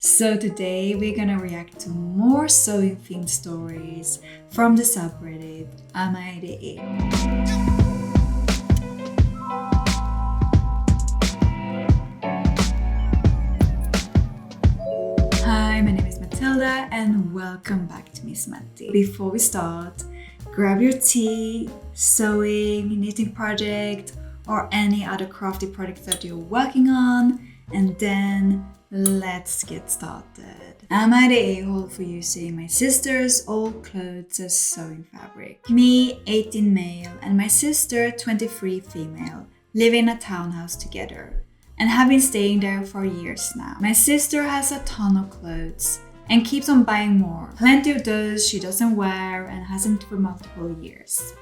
So today we're gonna react to more sewing themed stories from the subreddit AITA. Hi, my name is Matilda and welcome back to Miss Matti. Before we start, grab your tea, sewing, knitting project, or any other crafty project that you're working on, and then let's get started. Am I the a-hole for using my sister's old clothes as sewing fabric? Me, 18 male, and my sister, 23 female, live in a townhouse together and have been staying there for years now. My sister has a ton of clothes and keeps on buying more. Plenty of those she doesn't wear and hasn't for multiple years.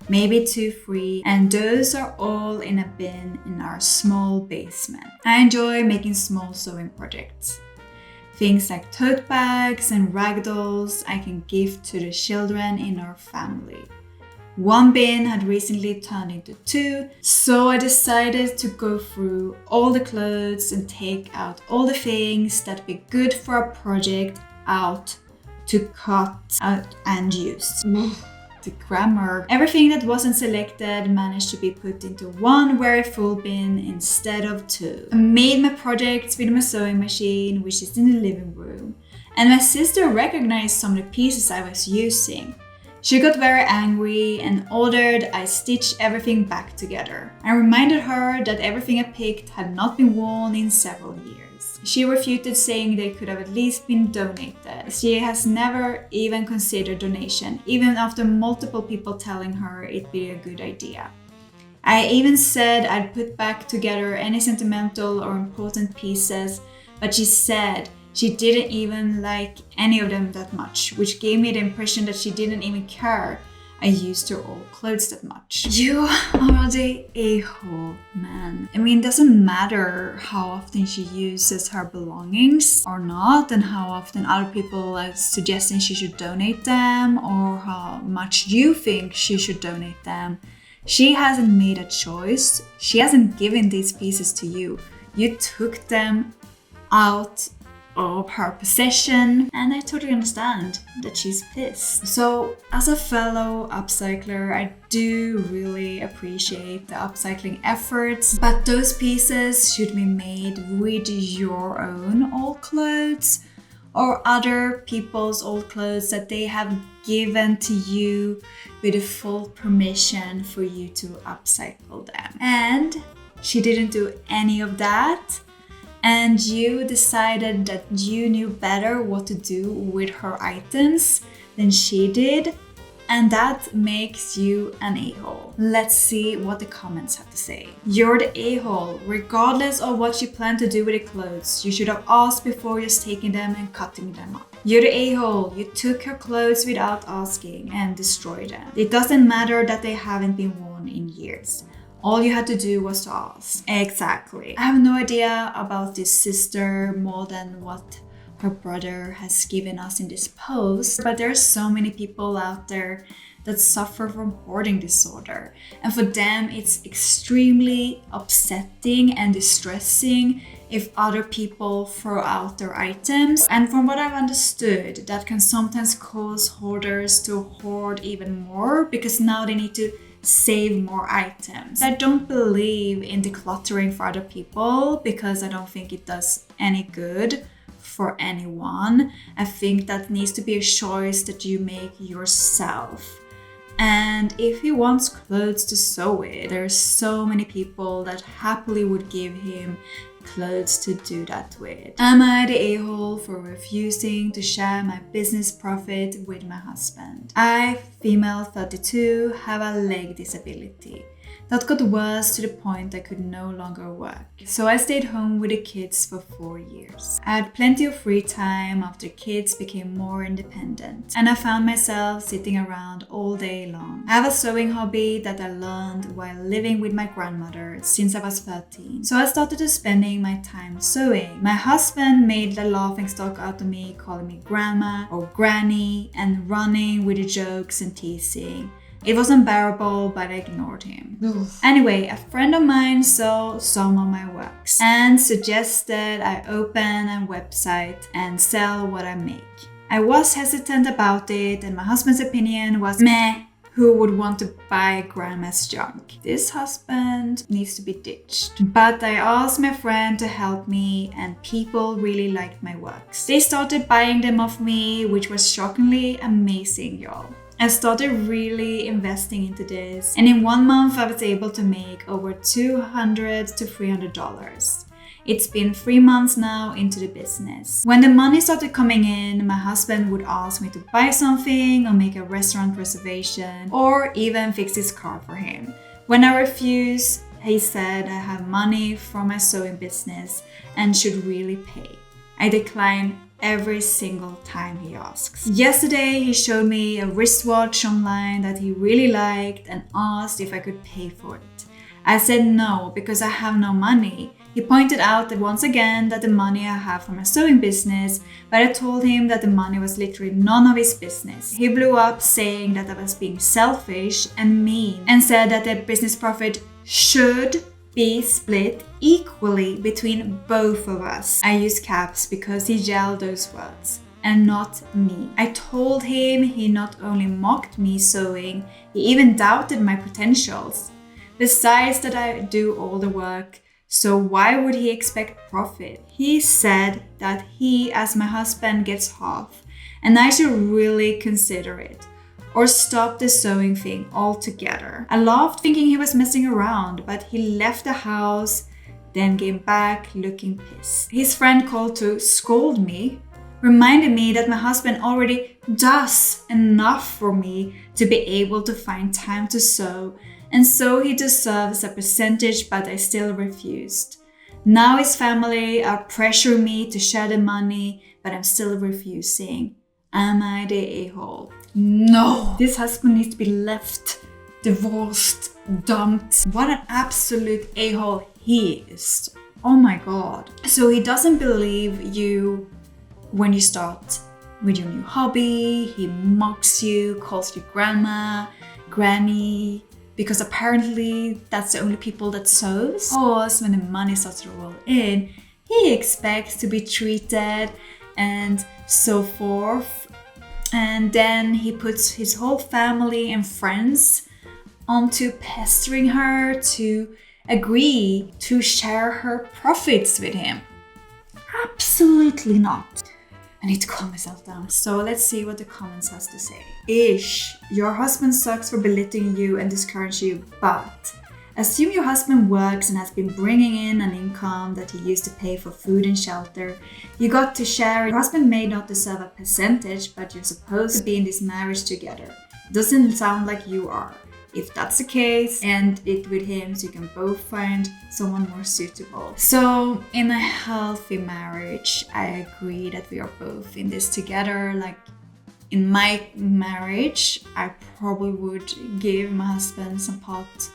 Maybe 2-3, and those are all in a bin in our small basement. I enjoy making small sewing projects. Things like tote bags and rag dolls I can gift to the children in our family. One bin had recently turned into 2, so I decided to go through all the clothes and take out all the things that'd be good for a project out to cut out and use. The grammar. Everything that wasn't selected managed to be put into one very full bin instead of 2. I made my projects with my sewing machine, which is in the living room, and my sister recognized some of the pieces I was using. She got very angry and ordered I stitch everything back together. I reminded her that everything I picked had not been worn in several years. She refuted, saying they could have at least been donated. She has never even considered donation, even after multiple people telling her it'd be a good idea. I even said I'd put back together any sentimental or important pieces, but she said she didn't even like any of them that much, which gave me the impression that she didn't even care I used her old clothes that much. You are the a-hole, man. I mean, it doesn't matter how often she uses her belongings or not, and how often other people are suggesting she should donate them, or how much you think she should donate them. She hasn't made a choice. She hasn't given these pieces to you. You took them out of her possession, and I totally understand that she's pissed. So as a fellow upcycler, I do really appreciate the upcycling efforts, but those pieces should be made with your own old clothes or other people's old clothes that they have given to you with the full permission for you to upcycle them. And she didn't do any of that. And you decided that you knew better what to do with her items than she did, and that makes you an a-hole. Let's see what the comments have to say. You're the a-hole. Regardless of what you plan to do with the clothes, you should have asked before just taking them and cutting them up. You're the a-hole. You took her clothes without asking and destroyed them. It doesn't matter that they haven't been worn in years. All you had to do was to ask. Exactly. I have no idea about this sister more than what her brother has given us in this post, but there are so many people out there that suffer from hoarding disorder. And for them, it's extremely upsetting and distressing if other people throw out their items. And from what I've understood, that can sometimes cause hoarders to hoard even more because now they need to save more items. I don't believe in decluttering for other people because I don't think it does any good for anyone. I think that needs to be a choice that you make yourself. And if he wants clothes to sew with, there's so many people that happily would give him clothes to do that with. Am I the a-hole for refusing to share my business profit with my husband? I, female 32, have a leg disability that got worse to the point I could no longer work. So I stayed home with the kids for 4 years. I had plenty of free time after kids became more independent, and I found myself sitting around all day long. I have a sewing hobby that I learned while living with my grandmother since I was 13. So I started to spending my time sewing. My husband made the laughing stock out of me, calling me grandma or granny and running with the jokes and teasing. It was unbearable, but I ignored him. Anyway, a friend of mine saw some of my works and suggested I open a website and sell what I make. I was hesitant about it, and my husband's opinion was meh. Who would want to buy grandma's junk? This husband needs to be ditched. But I asked my friend to help me, and people really liked my works. They started buying them off me, which was shockingly amazing, y'all. I started really investing into this, and in 1 month I was able to make over $200 to $300. It's been 3 months now into the business. When the money started coming in, my husband would ask me to buy something or make a restaurant reservation or even fix his car for him. When I refused, he said I have money from my sewing business and should really pay. I declined every single time he asks. Yesterday, he showed me a wristwatch online that he really liked and asked if I could pay for it. I said no because I have no money. He pointed out that once again that the money I have from my sewing business, but I told him that the money was literally none of his business. He blew up saying that I was being selfish and mean and said that the business profit should be split equally between both of us. I use caps because he yelled those words and not me. I told him he not only mocked me sewing, he even doubted my potentials. Besides that I do all the work, so why would he expect profit? He said that he, as my husband, gets half, and I should really consider it, or stop the sewing thing altogether. I laughed thinking he was messing around, but he left the house, then came back looking pissed. His friend called to scold me, reminded me that my husband already does enough for me to be able to find time to sew, and so he deserves a percentage, but I still refused. Now his family are pressuring me to share the money, but I'm still refusing. Am I the a-hole? No! This husband needs to be left, divorced, dumped. What an absolute a-hole he is. Oh my god. So he doesn't believe you when you start with your new hobby. He mocks you, calls you grandma, granny, because apparently that's the only people that sews. Of course, when the money starts to roll in, he expects to be treated and so forth. And then he puts his whole family and friends onto pestering her to agree to share her profits with him. Absolutely not. I need to calm myself down. So let's see what the comments has to say. Ish, your husband sucks for belittling you and discouraging you, but assume your husband works and has been bringing in an income that he used to pay for food and shelter. You got to share. Your husband may not deserve a percentage, but you're supposed to be in this marriage together. Doesn't sound like you are. If that's the case, end it with him so you can both find someone more suitable. So in a healthy marriage, I agree that we are both in this together. Like in my marriage, I probably would give my husband some part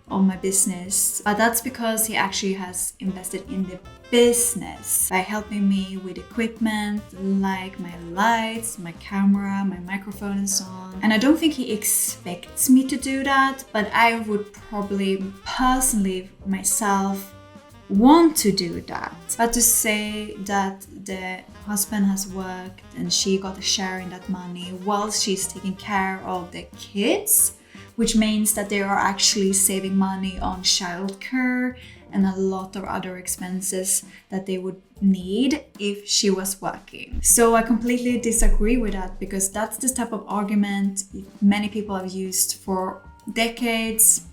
of my business, but that's because he actually has invested in the business by helping me with equipment like my lights, my camera, my microphone and so on. And I don't think he expects me to do that, but I would probably personally myself want to do that. But to say that the husband has worked and she got a share in that money while she's taking care of the kids, which means that they are actually saving money on childcare and a lot of other expenses that they would need if she was working. So I completely disagree with that, because that's the type of argument many people have used for decades,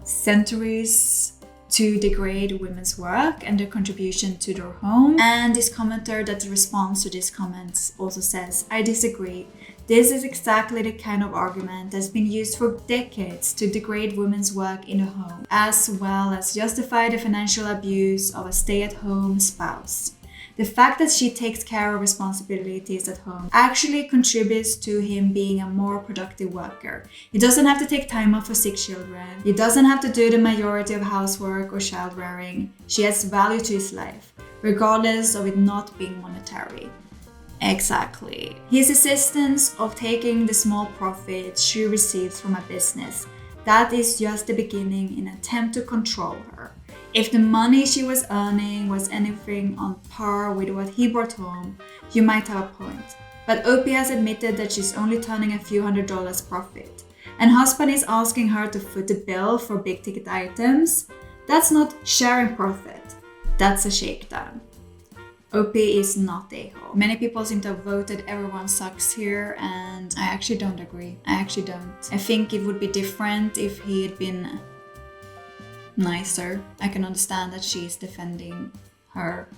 centuries, to degrade women's work and their contribution to their home. And this commenter that responds to these comments also says, I disagree. This is exactly the kind of argument that's been used for decades to degrade women's work in the home, as well as justify the financial abuse of a stay-at-home spouse. The fact that she takes care of responsibilities at home actually contributes to him being a more productive worker. He doesn't have to take time off for sick children. He doesn't have to do the majority of housework or child rearing. She adds value to his life, regardless of it not being monetary. Exactly. His insistence of taking the small profits she receives from a business, that is just the beginning in an attempt to control her. If the money she was earning was anything on par with what he brought home, you might have a point. But Opie has admitted that she's only turning a few $100s profit. And husband is asking her to foot the bill for big ticket items. That's not sharing profit. That's a shakedown. Opie is not a-hole. Many people seem to have voted everyone sucks here, and I actually don't agree. I actually don't. I think it would be different if he had been nicer. I can understand that she's defending her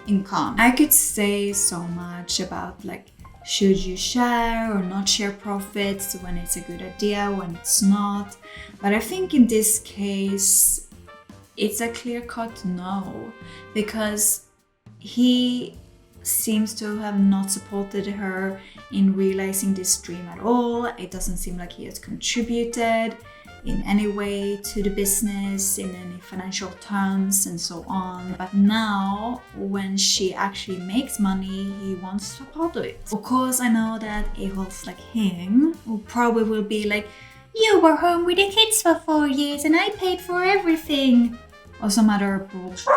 income. I could say so much about like, should you share or not share profits, when it's a good idea, when it's not. But I think in this case, it's a clear-cut no, because he seems to have not supported her in realizing this dream at all. It doesn't seem like he has contributed in any way to the business, in any financial terms and so on. But now, when she actually makes money, he wants a part of it. Of course, I know that a-holes like him probably will be like, you were home with the kids for 4 years and I paid for everything. Or some other bullshit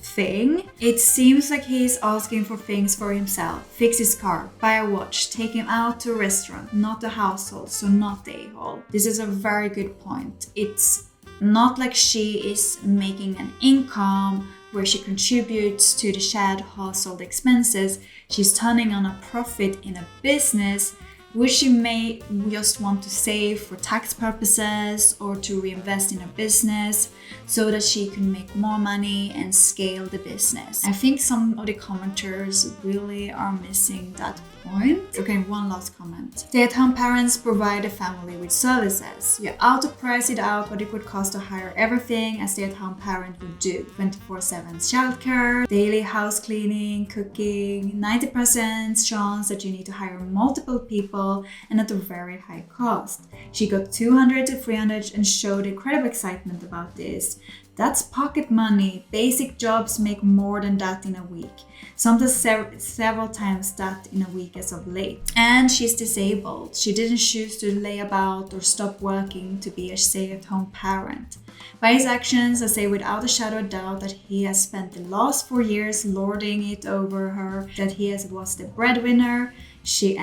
thing. It seems like he's asking for things for himself. Fix his car, buy a watch, take him out to a restaurant, not a household, so not the a-hole. This is a very good point. It's not like she is making an income where she contributes to the shared household expenses. She's turning on a profit in a business which she may just want to save for tax purposes or to reinvest in a business so that she can make more money and scale the business. I think some of the commenters really are missing that point. Okay, one last comment. Stay-at-home parents provide a family with services. You have to price it out what it would cost to hire everything a stay-at-home parent would do. 24/7 childcare, daily house cleaning, cooking, 90% chance that you need to hire multiple people and at a very high cost. She got 200 to 300 and showed incredible excitement about this. That's pocket money. Basic jobs make more than that in a week. Sometimes several times that in a week as of late. And she's disabled. She didn't choose to lay about or stop working to be a stay-at-home parent. By his actions, I say without a shadow of doubt that he has spent the last 4 years lording it over her, that he was the breadwinner. She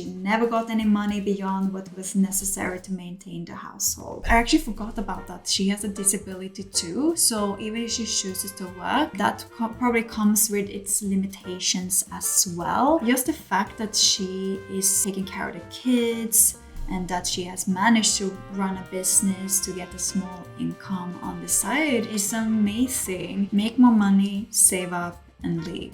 never got any money beyond what was necessary to maintain the household. I actually forgot about that. She has a disability too, so even if she chooses to work, that probably comes with its limitations as well. Just the fact that she is taking care of the kids and that she has managed to run a business to get a small income on the side is amazing. Make more money, save up, and leave.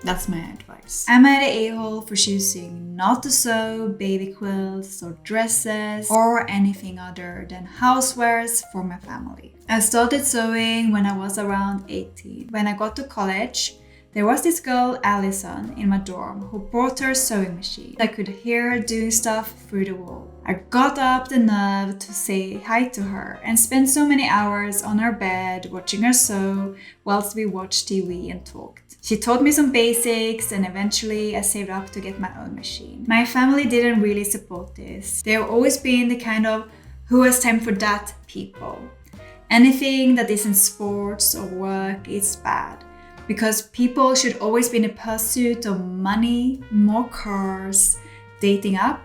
That's my advice. Am I the a-hole for choosing not to sew baby quilts or dresses or anything other than housewares for my family? I started sewing when I was around 18. When I got to college, there was this girl, Allison, in my dorm who brought her sewing machine. I could hear her doing stuff through the wall. I got up the nerve to say hi to her and spent so many hours on her bed watching her sew whilst we watched TV and talked. She taught me some basics and eventually I saved up to get my own machine. My family didn't really support this. They've always been the kind of who has time for that people. Anything that isn't sports or work is bad. Because people should always be in the pursuit of money, more cars, dating up,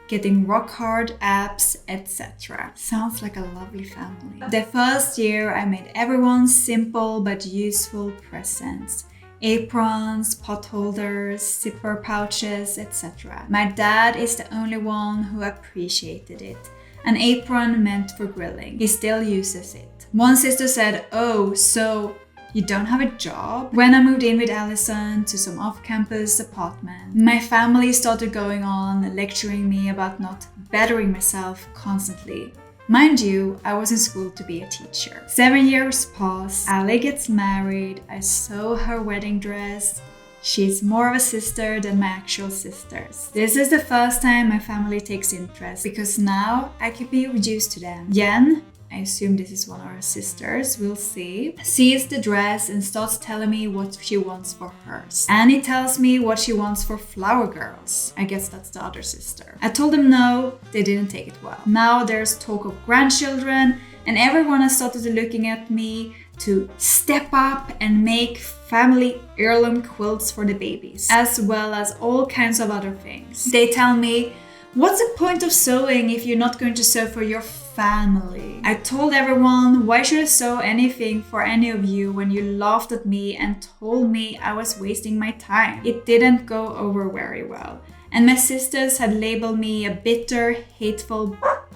getting rock hard abs, etc. Sounds like a lovely family. The first year I made everyone simple but useful presents. Aprons, pot holders, zipper pouches, etc. My dad is the only one who appreciated it. An apron meant for grilling. He still uses it. One sister said, "Oh, so you don't have a job?" When I moved in with Allison to some off-campus apartment, my family started going on lecturing me about not bettering myself constantly. Mind you, I was in school to be a teacher. 7 years pass, Allie gets married, I sew her wedding dress. She's more of a sister than my actual sisters. This is the first time my family takes interest because now I can be reduced to them. Jen, I assume this is one of her sisters, we'll see, sees the dress and starts telling me what she wants for hers. Annie tells me what she wants for Flower Girls. I guess that's the other sister. I told them no, they didn't take it well. Now there's talk of grandchildren, and everyone has started looking at me to step up and make family heirloom quilts for the babies, as well as all kinds of other things. They tell me, what's the point of sewing if you're not going to sew for your family? I told everyone, why should I sew anything for any of you when you laughed at me and told me I was wasting my time? It didn't go over very well. And my sisters had labeled me a bitter, hateful bitch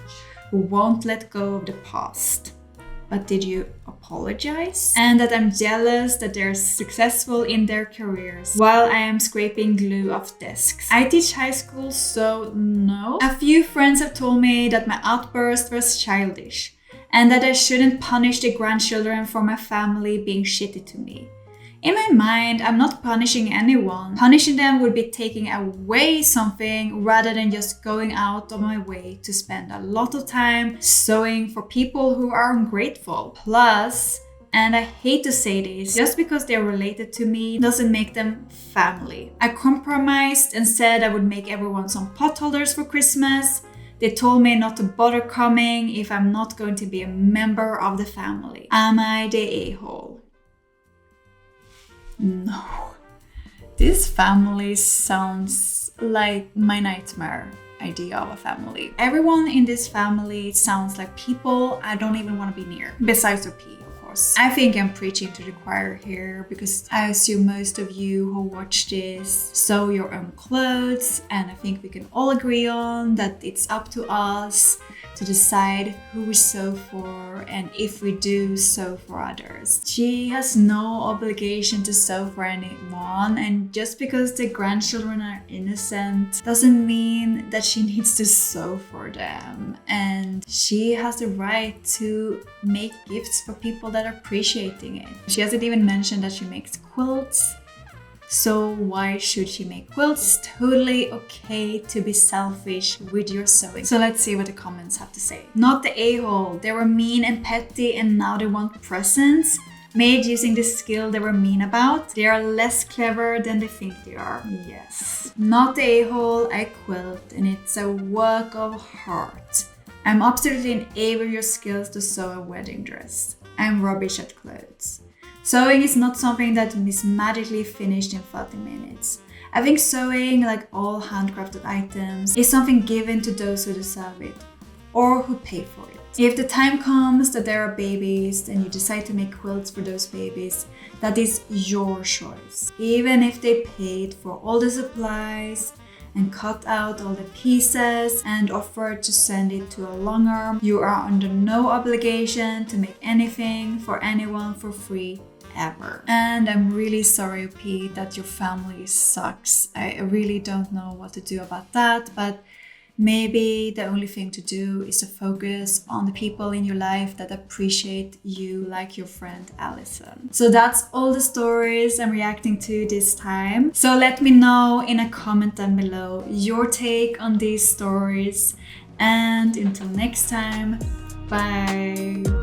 who won't let go of the past. But did you apologize? And that I'm jealous that they're successful in their careers while I am scraping glue off desks. I teach high school, so no. A few friends have told me that my outburst was childish and that I shouldn't punish the grandchildren for my family being shitty to me. In my mind, I'm not punishing anyone. Punishing them would be taking away something rather than just going out of my way to spend a lot of time sewing for people who are ungrateful. Plus, and I hate to say this, just because they're related to me doesn't make them family. I compromised and said I would make everyone some pot holders for Christmas. They told me not to bother coming if I'm not going to be a member of the family. Am I the a-hole? No. This family sounds like my nightmare idea of a family. Everyone in this family sounds like people I don't even want to be near, besides OP, of course. I think I'm preaching to the choir here because I assume most of you who watch this sew your own clothes, and I think we can all agree on that it's up to us to decide who we sew for and if we do sew for others. She has no obligation to sew for anyone, and just because the grandchildren are innocent doesn't mean that she needs to sew for them. And she has the right to make gifts for people that are appreciating it. She hasn't even mentioned that she makes quilts. So why should she make quilts? It's totally okay to be selfish with your sewing. So let's see what the comments have to say. Not the a-hole. They were mean and petty and now they want presents made using the skill they were mean about. They are less clever than they think they are. Yes. Not the a-hole. I quilt and it's a work of heart. I'm absolutely in awe of your skills to sew a wedding dress. I'm rubbish at clothes. Sewing is not something that Miss magically finished in 30 minutes. I think sewing, like all handcrafted items, is something given to those who deserve it or who pay for it. If the time comes that there are babies and you decide to make quilts for those babies, that is your choice. Even if they paid for all the supplies and cut out all the pieces and offered to send it to a long arm, you are under no obligation to make anything for anyone for free ever. And I'm really sorry, Pete, that your family sucks. I really don't know what to do about that, but maybe the only thing to do is to focus on the people in your life that appreciate you, like your friend Allison. So that's all the stories I'm reacting to this time. So let me know in a comment down below your take on these stories. And until next time, bye!